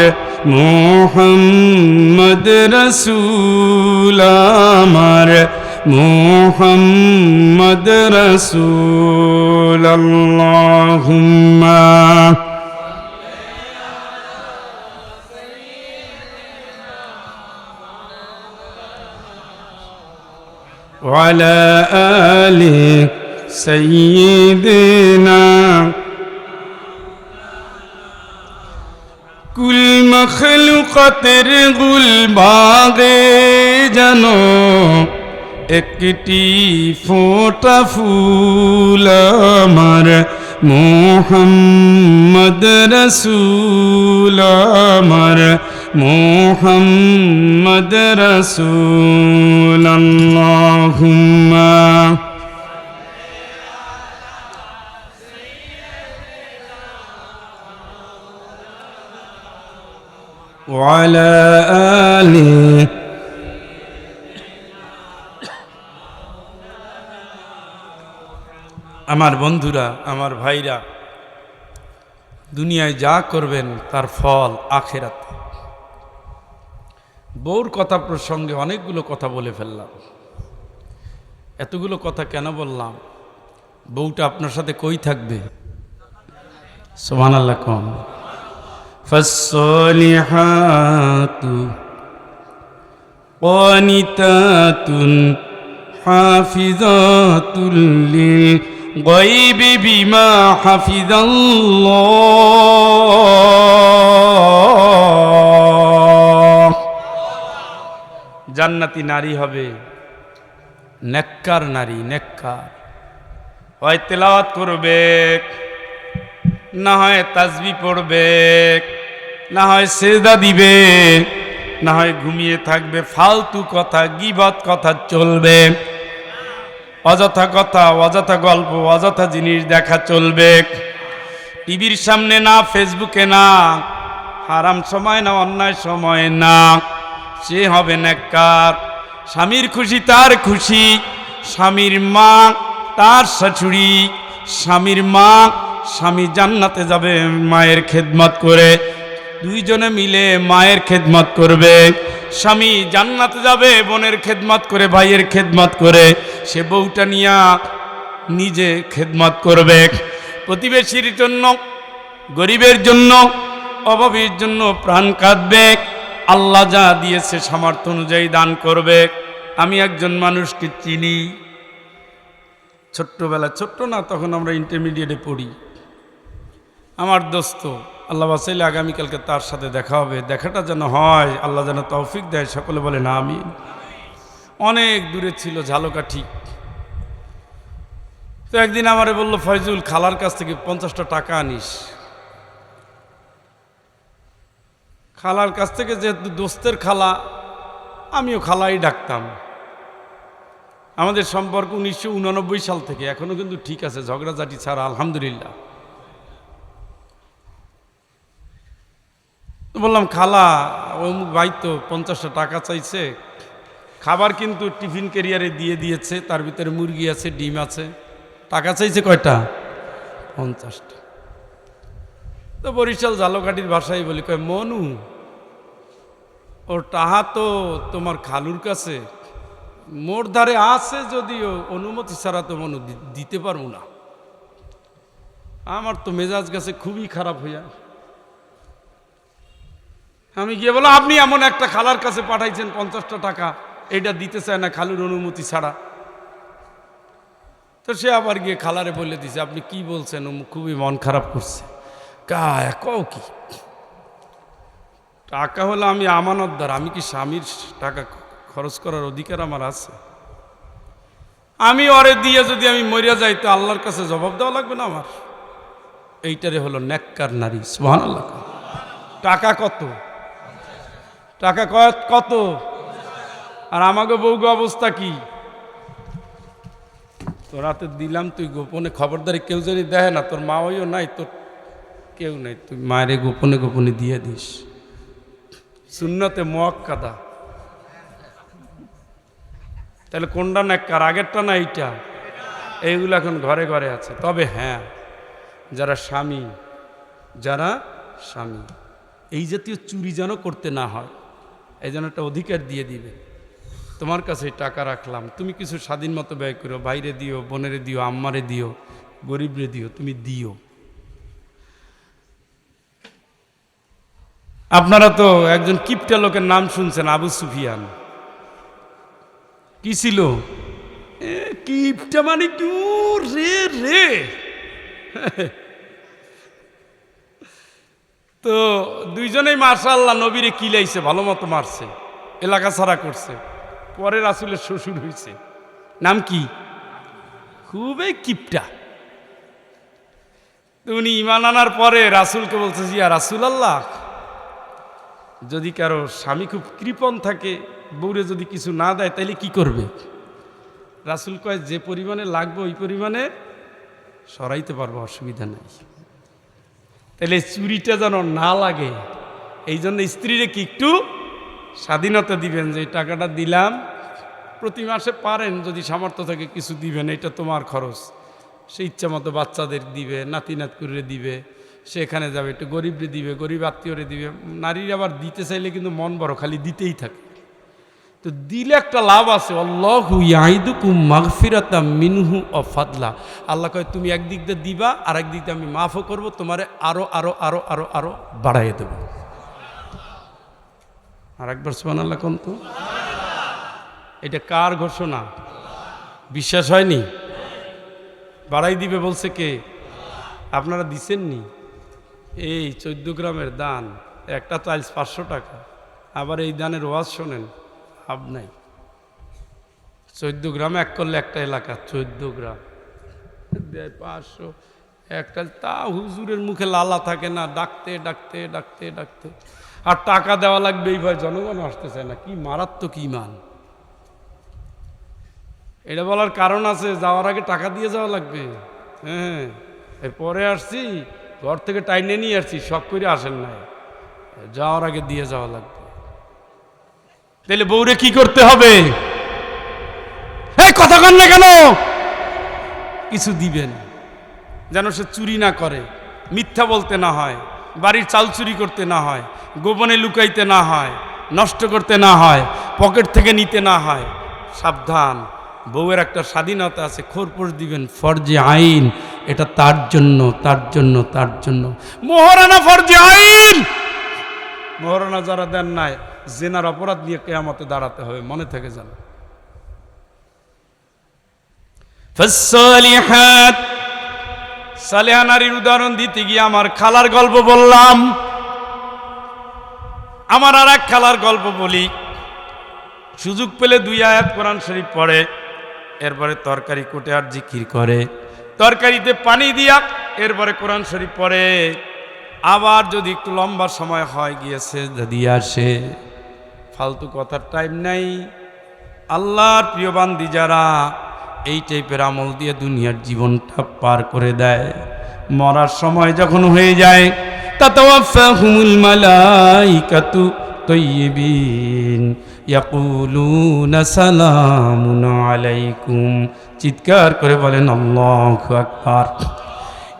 মুহাম্মদ রাসূল, আমার মুহাম্মদ রাসূল। আল্লাহুম্মা ওয়ালা আলি সাইয়্যিদিনা। কুল মখলুকাতের গুলবাগে যেন একটি ফোঁটা ফুল, আমার মুহাম্মদ রাসূল, আমার মুহাম্মদ রাসূল। আল্লাহুম্মা ওয়ালা আলি। আমার বন্ধুরা, আমার ভাইরা, দুনিয়ায় যা করবেন তার ফল আখিরাত। বউর কথা প্রসঙ্গে অনেকগুলো কথা বলে ফেললাম। এতগুলো কথা কেন বললাম? বউটা আপনার সাথে কই থাকবে? সুবহানাল্লাহ কোন। ফাসসালিহাতু ক্বানিতাতুন হাফিজাতুল লিল গায়বি বিমা হাফিজাল্লাহ। জান্নাতি নারী হবে নেককার নারী, নেককার। হয় তেলাওয়াত করবে, না হয় তাসবিহ পড়বে, না হয় সিজদা দিবে, না হয় ঘুমিয়ে থাকবে। ফালতু কথা, গীবত কথা চলবে, অযথা কথা, অযথা গল্প, অযথা জিনিস দেখা চলবে। টিভির সামনে না, ফেসবুকে না, হারাম সময় না, অন্যায় সময় না। সে হবে নেককার। স্বামীর খুশি তার খুশি, স্বামীর মা তার শাশুড়ি, স্বামীর মা, স্বামী জান্নাতে যাবে মায়ের খেদমত করে, দুইজনে মিলে মায়ের খেদমত করবে। স্বামী জান্নাতে যাবে বোনের খেদমত করে, ভাইয়ের খেদমত করে। সে বউটা নিয়া নিজে খেদমত করবে। প্রতিবেশীর জন্য, গরিবের জন্য, অভাবীর জন্য প্রাণ কাঁদবে। আল্লাহ যা দিয়েছে সামর্থ্য অনুযায়ী দান করবে। আমি একজন মানুষকে চিনি, ছোট্টবেলা, ছোট্ট না তখন আমরা ইন্টারমিডিয়েটে পড়ি। আমার দোস্ত, আল্লাহ বাসাইলে আগামীকালকে তার সাথে দেখা হবে। দেখাটা যেন হয়, আল্লাহ যেন তৌফিক দেয়। সকলে বলে না আমিন। অনেক দূরে ছিল, ঝালকাঠি। তো একদিন আমারে বললো, ফয়জুল, খালার কাছ থেকে 50টা টাকা আনিস। খালার কাছ থেকে, যেহেতু দোস্তের খালা, আমিও খালাই ডাকতাম। আমাদের সম্পর্ক 1989 সাল থেকে, এখনো কিন্তু ঠিক আছে, ঝগড়াঝাটি ছাড়া, আলহামদুলিল্লাহ। বললাম, খালা, অমুক ভাই তো 50টা টাকা চাইছে, খাবার কিন্তু টিফিন ক্যারিয়ারে দিয়ে দিয়েছে, তার ভিতরে মুরগি আছে, ডিম আছে। টাকা চাইছে কয়টা? 50টা। তো বরিশাল ঝালকাঠির ভাষায় বলি, কয় মনু, ওর টাহা তো তোমার খালুর কাছে, মোর ধারে আছে, যদিও অনুমতি ছাড়া তো মনু দিতে পারবো না। আমার তো মেজাজ গেছে খুবই খারাপ হইয়া। আমি গিয়ে বলো, আপনি এমন একটা খালার কাছে পাঠাইছেন 50টা টাকা, এটা দিতে চায় না খালুর অনুমতি ছাড়া। তো সে আবার গিয়ে খালারে বলে দিছে, আপনি কি বলছেন, ও খুবই মন খারাপ করছে। কও কি, টাকা হলো আমি আমানতদার, আমি কি স্বামীর টাকা খরচ করার অধিকার আমার আছে? আমি ওরে দিয়ে যদি আমি মরিয়া যাই তো আল্লাহর কাছে জবাব দেওয়া লাগবে না আমার? এইটারে হলো নেককার নারী। সুবহানাল্লাহ। টাকা কত? টাকা কত? আর আমাকে বউগো অবস্থা কি? তো রাতে দিলাম, তুই গোপনে, খবরদারি কেউ যদি দেখে না, তোর মা ওইও নাই, তোর কেউ নাই, তুই মায়ের গোপনে গোপনে দিয়ে দিস। সুন্নতে মুআক্কাদা। তাহলে কোনটা নেককার, আগেরটা না এইটা? এইগুলো এখন ঘরে ঘরে আছে। তবে হ্যাঁ, যারা স্বামী এই জাতীয় চুরি যেন করতে না হয়, এই জন্য একটা অধিকার দিয়ে দিবে, তোমার কাছে টাকা রাখলাম, তুমি কিছু স্বাধীন মতো ব্যয় করো, ভাইরে দিও, বোনেরে দিও, আম্মারে দিও, গরিবরে দিও, তুমি দিও। আপনারা তো একজন কিপটা লোকের নাম শুনছেন, আবু সুফিয়ান। কি ছিল? কিপটা মানে কি রে রে। তো দুইজনেই মাশাআল্লাহ নবীরে কিলাইছে, ভালো মতো মারছে, এলাকা ছাড়া করছে। পরে রাসূলের শ্বশুর হয়েছে। নাম কি? খুবই কিপটা। তো উনি ঈমান আনার পরে রাসূলকে বলছে, ইয়া রাসূলুল্লাহ, যদি কারো স্বামী খুব কৃপণ থাকে, বউরে যদি কিছু না দেয়, তাইলে কি করবে? রাসূল কয়, যে পরিমাণে লাগবে ওই পরিমাণে সরাইতে পারবো, অসুবিধা নেই। তাহলে চুরিটা যেন না লাগে, এই জন্য স্ত্রীরে কি একটু স্বাধীনতা দিবেন, যে এই টাকাটা দিলাম, প্রতি মাসে পারেন যদি সামর্থ্য থাকে কিছু দিবেন, এটা তোমার খরচ। সে ইচ্ছা মতো বাচ্চাদের দিবে, নাতি নাতকুরে দিবে, সেখানে যাবে, একটু গরিবরে দিবে, গরিব আত্মীয়রে দিবে। নারীর আবার দিতে চাইলে কিন্তু মন বড়, খালি দিতেই থাকে। তো দিলে একটা লাভ আছে, আল্লাহু ইয়াইদুকুম মাগফিরাতাম মিনহু ওয়া ফাদলা। আল্লাহ কয়, তুমি একদিক দিয়ে দিবা, আর একদিক দিয়ে আমি মাফও করবো, তোমারে আরো আরো আরো আরো আরো বাড়াইয়ে দেব। আর একবার সুবহানাল্লাহ কোন তো। এটা কার ঘোষণা? বিশ্বাস হয়নি? বাড়াই দিবে বলছে কে? আপনারা দিছেননি? এই 14 গ্রামের দান, একটা টাইলস 500 টাকা। আবার এই দানের ওয়াজ শোনেন, লাভ নাই। 14 গ্রাম এক করলে একটা এলাকা, 14 গ্রাম 500 একটা, তা হুজুরের মুখে লালা থাকে না, ডাকতে ডাকতে ডাকতে ডাকতে। আর টাকা দেওয়া লাগবে এই ভয় জনগণ আসতে চায় না। কি মারাত্মক ঈমান! এটা বলার কারণ আছে, যাওয়ার আগে টাকা দিয়ে যাওয়া লাগবে। হ্যাঁ, এরপরে আসছি, ঘর থেকে টাইনে নিয়ে আসছি, শখ করে আসেন নাই, যাওয়ার আগে দিয়ে যাওয়া লাগবে। তাহলে বউরে কি করতে হবে? এই কথা কন না কেন? কিছু দিবেন, যেন সে চুরি না করে, মিথ্যা বলতে না হয়, বাড়ির চাল চুরি করতে না হয়, গোপনে লুকাইতে না হয়, নষ্ট করতে না হয়, পকেট থেকে নিতে না হয়। সাবধান, বউয়ের একটা স্বাধীনতা আছে, খোরপোশ দিবেন, ফরজে আইন, এটা তার জন্য, তার জন্য, তার জন্য। মোহরানা ফরজে আইন। মোহরানা যারা দেন নাই, জেনার অপরাধ নিয়ে কিয়ামতে দাঁড়াতে হবে, মনে থেকে যান। ফাসসালিহাত, সালেহা নারীর উদাহরণ দিতে গিয়ে আমার খালার গল্প বললাম। আমার আর এক খালার গল্প বলি। সুযোগ পেলে 2 আয়াত কোরআন শরীফ পড়ে, এরপরে তরকারি কোটে আর জিকির করে, তরকারিতে পানি দিয়া এরপরে কোরআন শরীফ পড়ে। আবার যদি একটু লম্বা সময় হয় গিয়েছে যদি আসে, ফালতু কথার টাইম নাই। আল্লাহর প্রিয় বান্দি যারা এই টাইপের আমল দিয়ে দুনিয়ার জীবনটা পার করে দেয়, মরার সময় যখন হয়ে যায়, তাতাওয়াফাহুমুল মালাইকাতু তাইয়িবিন ইয়াকুলুনা সালামুন আলাইকুম। চিৎকার করে বলেন আল্লাহু আকবার।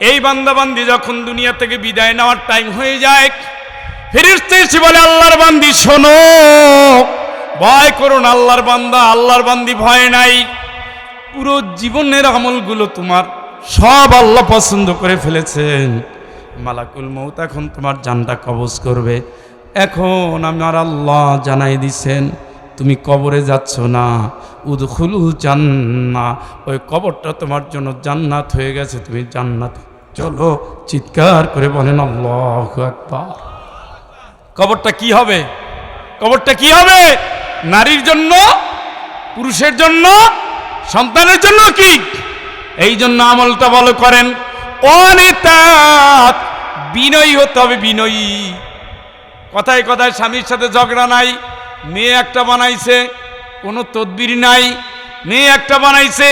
এই বান্দাবান্দি যখন দুনিয়া থেকে বিদায় নেওয়ার টাইম হয়ে যায়, ফেরেশতা এসে বলে, আল্লাহর বান্দি শোনো, ভয় করুন, আল্লাহর বান্দা, আল্লাহর বান্দি ভয় নাই, পুরো জীবনের আমলগুলো তোমার সব আল্লাহ পছন্দ করে ফেলেছেন। মালাকুল মউত এখন তোমার জানটা কবজ করবে। এখন আমার আল্লাহ জানাই দিছেন, তুমি কবরে যাচ্ছ না, উদখুলুল জান্নাহ, ওই কবরটা তোমার জন্য জান্নাত হয়ে গেছে, তুমি জান্নাত চলো। চিৎকার করে বলেন আল্লাহু আকবার। কবরটা কি হবে? কবরটা কি হবে? নারীর জন্য, পুরুষের জন্য, সন্তানের জন্য কি? এই জন্য আমলটা ভালো করেন। অনেতাত বিনয়ী হতে হবে, বিনয়ী। কথায় কথায় স্বামীর সাথে ঝগড়া নাই। মেয়ে একটা বানাইছে, কোনো তদবির নাই। মেয়ে একটা বানাইছে,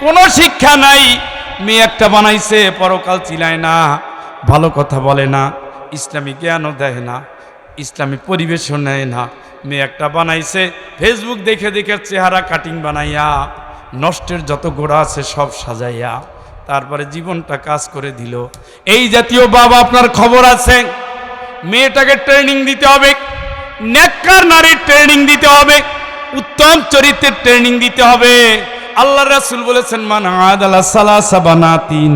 কোনো শিক্ষা নাই। মেয়ে একটা বানাইছে, পরকাল চিলায় না, ভালো কথা বলে না, ইসলামী জ্ঞানও দেয় না, ইসলামী পরিবেশও নেয় না। মেয়ে একটা বানাইছে, ফেসবুক দেখে দেখে চেহারা কাটিং বানাইয়া, নষ্টের যত গোড়া আছে সব সাজাইয়া, তারপরে জীবনটা কাজ করে দিল। এই জাতীয় বাবা আপনার খবর আছে। মেয়েটাকে ট্রেনিং দিতে হবে, নেককার নারীর ট্রেনিং দিতে হবে, উত্তম চরিত্রের ট্রেনিং দিতে হবে। আল্লাহ রাসূল বলেছেন, মান আদালা সালাসা বানাতিন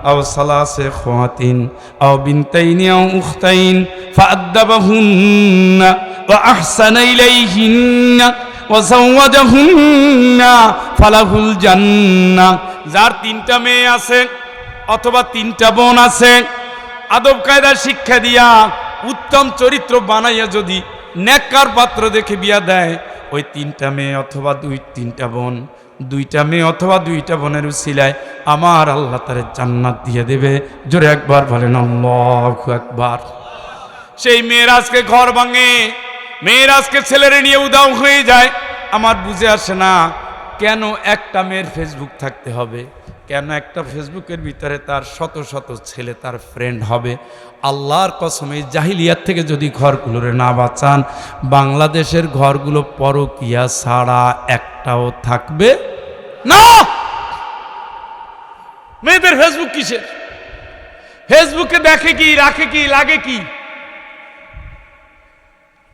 আও সালাসে খুয়াতিন আও বিনতাইনি আও উখতাইন ফাআদাবাহুন্না ওয়া আহসানা ইলাইহিন্না ওয়া যাওয়াজাহুন্না ফালাহুল জান্নাহ। যার 3টা মেয়ে আছে অথবা 3টা বোন আছে, আদব কায়দা শিক্ষা দিয়া, উত্তম চরিত্র বানাইয়া যদি নেককার পাত্র দেখে বিয়া দেয়, ওই 3টা মেয়ে অথবা 3টা বোন, 2টা মেয়ে অথবা 2টা বোনের উসিলায় আমার আল্লাহ তারে জান্নাত দিয়ে দেবে। জোরে একবার বলেন আল্লাহু আকবার। সেই মেয়ের আজকে ঘর ভাঙে, মেয়ের আজকে ছেলেরে নিয়ে উদাও হয়ে যায়। আমার বুঝে আসে না, কেন একটা মেয়ের ফেসবুক থাকতে হবে? কেন একটা ফেসবুকের ভিতরে তার শত শত ছেলে তার ফ্রেন্ড হবে? আল্লাহর কসম, এই জাহিলিয়াত থেকে যদি ঘরগুলোরে না বাঁচান, বাংলাদেশের ঘরগুলো পরকিয়া ছাড়া একটাও থাকবে না। মেয়েদের ফেসবুক কিসের? ফেসবুকে দেখে কি, রাখে কি, লাগে কি?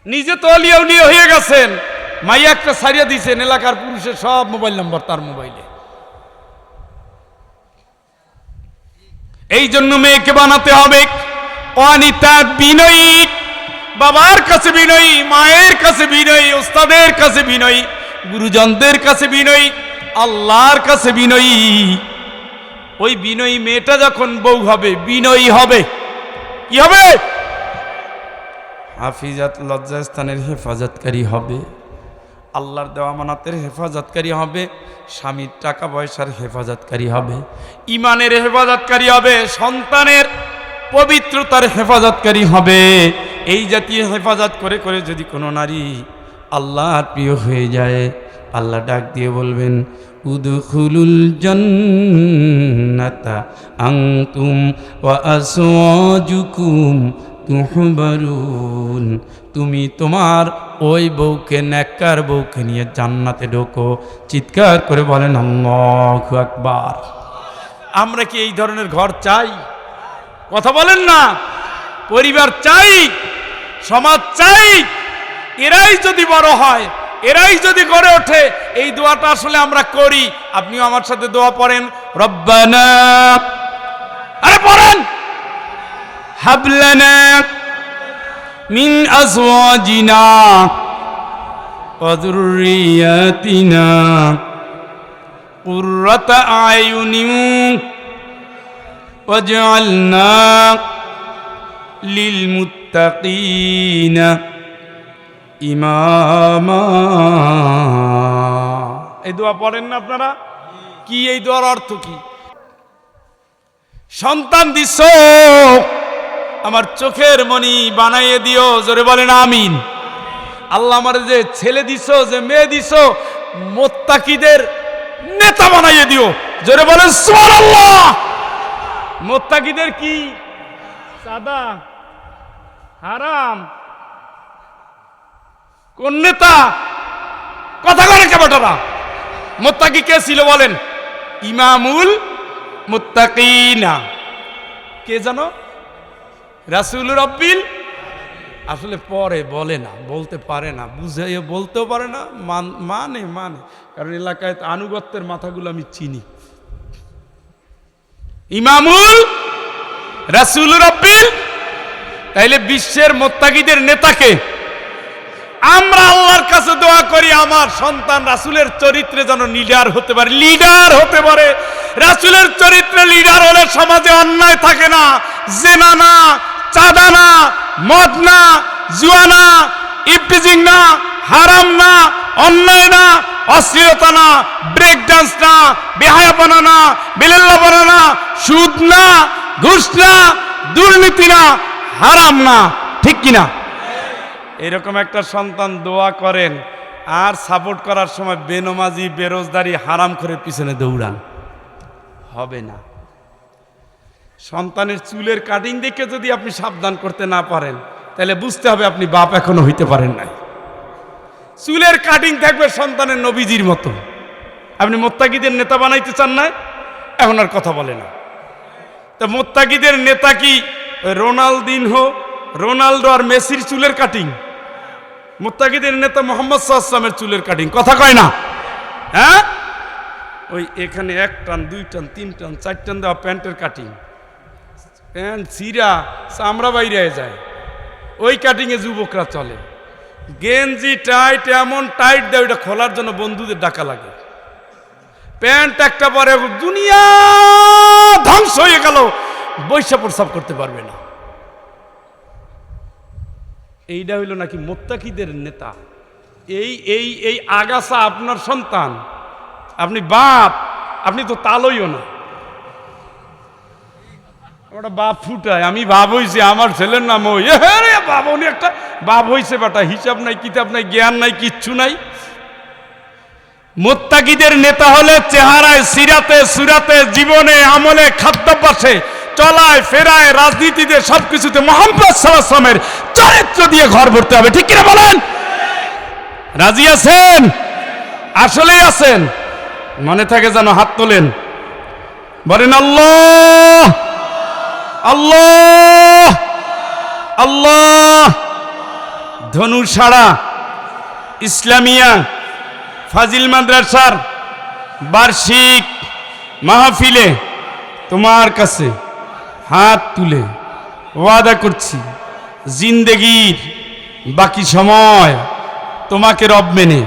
নিজে তো অলিয়া উলিয়া হয়ে গেছেন, মাইয়া একটা সারিয়া দিয়েছেন, এলাকার পুরুষের সব মোবাইল নম্বর তার মোবাইলে। এই জন্য মেয়েকে বানাতে হবে অনিতা, বিনয়ী, বাবার কাছে বিনয়ী, মায়ের কাছে বিনয়ী, ওস্তাদের কাছে বিনয়ী, গুরুজনদের কাছে বিনয়ী, আল্লাহর কাছে বিনয়ী। ওই বিনয়ী মেয়েটা যখন বউ হবে, বিনয়ী হবে। কি হবে? হাফিজাত, লজ্জাস্থানের হেফাজতকারী হবে, আল্লাহর দেওয়া আমানতের হেফাজতকারী হবে, স্বামীর টাকা পয়সার হেফাজতকারী হবে, ইমানের হেফাজতকারী হবে, সন্তানের পবিত্রতার হেফাজতকারী হবে। এই জাতীয় হেফাজত করে করে যদি কোনো নারী আল্লাহর প্রিয় হয়ে যায়, আল্লাহ ডাক দিয়ে বলবেন, উদখুলুল জান্নাতা আনতুম ওয়া আজওয়াজুকুম তুহবারুন। তুমি তোমার ওই বউকে, নেককার বউকে নিয়ে জান্নাতে ঢোকো। চিৎকার করে বলেন আল্লাহু আকবার। আমরা কি এই ধরনের ঘর চাই? কথা বলেন না। পরিবার চাই, সমাজ চাই। এরাই যদি বড় হয়, এরাই যদি গড়ে ওঠে, এই দোয়াটা আসলে আমরা করি। আপনিও আমার সাথে দোয়া পড়েন, রব্বানা, আরে পড়েন, হাবলানা মিন আজওয়াজিনা ওয়া যুররিয়াতিনা কুররাতা আয়ুনিন ওয়াজআলনা লিল মুত্তাকিনা ইমামা। এই দোয়া পড়েন না আপনারা? কি এই দোয়ার অর্থ কি? সন্তান দিছো, আমার চোখের মনি বানাইয়ে দিও। জোরে বলেন আমিন। আল্লাহ আমার যে ছেলে দিছো, যে মেয়ে দিছো, মুত্তাকিদের নেতা বানাইয়ে দিও। জোরে বলেন সুবহানাল্লাহ। মুত্তাকিদের কি? সাদা, হারাম। কোন নেতা? কথা বলে কে বেটারা? মুত্তাকি কে ছিল বলেন? ইমামুল মুত্তাকিনা। কে জানো? রাসূল রব্বিল। আসলে পরে বলে না, বলতে পারে না, বুঝাইয়ে বলতেও পারে না, মানে কারণ এলাকায় আনুগত্যের মাথাগুলো আমি চিনি। ইমামুল রাসূল রব্বিল। তাইলে বিশ্বের মুত্তাকিদের নেতাকে আমরা আল্লাহর কাছে দোয়া করি আমার সন্তান রাসূলের চরিত্রে যেন লিডার হতে পারে, লিডার হতে পারে। রাসূলের চরিত্রে লিডার হলে সমাজে অন্যায় থাকে না, জেনা না, চাঁদা না, মদ না, জুয়া না, ইফটিজিং না, হারাম না, অন্যায় না, অশ্লীলতা না, ব্রেক ডান্স না, বেহায়াপনা না, বেলেল্লাপনা না, সুদ না, ঘুষ না, দুর্নীতি না, হারাম না, ঠিক কিনা? এরকম একটা সন্তান দোয়া করেন, আর সাপোর্ট করার সময় বেনমাজি, বেরোজগারি, হারাম করে পিছনে দৌড়ান, হবে না। সন্তানের চুলের কাটিং দেখে যদি আপনি সাবধান করতে না পারেন, তাহলে বুঝতে হবে আপনি বাপ এখনো হইতে পারেন নাই। চুলের কাটিং থাকবে সন্তানের নবীজির মতো। আপনি মোত্তাকিদের নেতা বানাইতে চান না, এখন আর কথা বলে না। তো মোত্তাকিদের নেতা কি রোনালদিনহো, রোনাল্ডো আর মেসির চুলের কাটিং? মুত্তাকিদের নেতা মুহাম্মদ সাল্লাল্লাহু আলাইহি ওয়াসাল্লামের চুলের কাটিং, কথা কয় না? হ্যাঁ, ওই এখানে 1 টান 2 টান 3 টান 4 টান দেওয়া প্যান্টের কাটিং, প্যান্ট ছিঁড়া চামড়া বাইরে যায়, ওই কাটিংয়ে যুবকরা চলে। গেঞ্জি টাইট, এমন টাইট দেয় ওইটা খোলার জন্য বন্ধুদের ডাকা লাগে। প্যান্ট একটা পরে দুনিয়া ধ্বংস হয়ে গেল, বৈশা প্রসাব করতে পারবে না। এইটা হইল নাকি মুত্তাকিদের নেতা। এই এই এই আগাছা আপনার সন্তান, আপনি বাপ, আপনি তো তালইও না। ওটা বাপ ফুটায়, আমি বাপ হইছি, আমার ছেলের নাম ওই রে বাপ, উনি একটা বাপ হইছে, বেটা হিসাব নাই, কিতাব নাই, জ্ঞান নাই, কিচ্ছু নাই। মুত্তাকিদের নেতা হলে চেহারায়, সিরাতে, সুরাতে, জীবনে, আমলে, খাদ্যাভ্যাসে, চলায় ফেরায়, রাজনীতিতে, সবকিছুতে মুহাম্মদ সাল্লাল্লাহু আলাইহি ওয়াসাল্লামের চরিত্র দিয়ে ঘর ভরতে হবে, ঠিক কিনা বলেন? রাজি আছেন? আসলেই আছেন? মনে থাকে যেন হাত তোলেন, বলেন আল্লাহ আল্লাহ আল্লাহ। ধনুষাড়া ইসলামিয়া ফাজিল মাদ্রাসার বার্ষিক মাহফিলে তোমার কাছে হাত তুলে ওয়াদা করছি, জিন্দেগির বাকি সময় তোমাকে রব মেনে,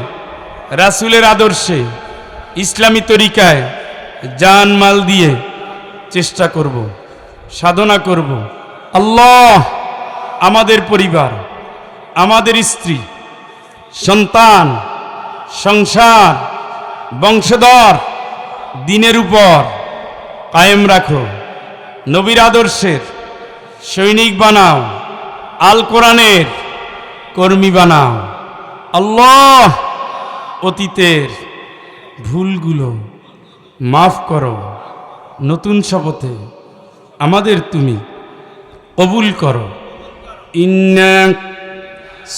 রাসূলের আদর্শে, ইসলামী তরিকায় জান মাল দিয়ে চেষ্টা করব, সাধনা করব। আল্লাহ আমাদের পরিবার, আমাদের স্ত্রী, সন্তান, সংসার, বংশধর দ্বীনের উপর কায়েম রাখো। নবীর আদর্শের সৈনিক বানাও, আল কোরআনের কর্মী বানাও। আল্লাহ অতীতের ভুলগুলো মাফ করো, নতুন শপথে আমাদের তুমি কবুল করো। ইন্না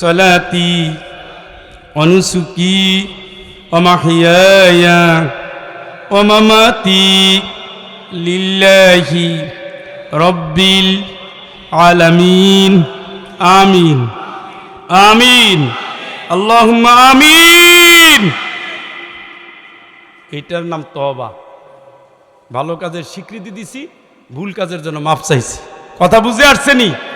সলাতি ওয়া নুসুকি ওয়া মাহইয়ায়া ওয়া মামাতি লিল্লাহি রব্বিল আলামিন। আমিন আমিন আল্লাহুম্মা আমিন। এটার নাম তওবা। ভালো কাজের স্বীকৃতি দিছি, ভুল কাজের জন্য মাফ চাইছি। কথা বুঝে আসছেনি?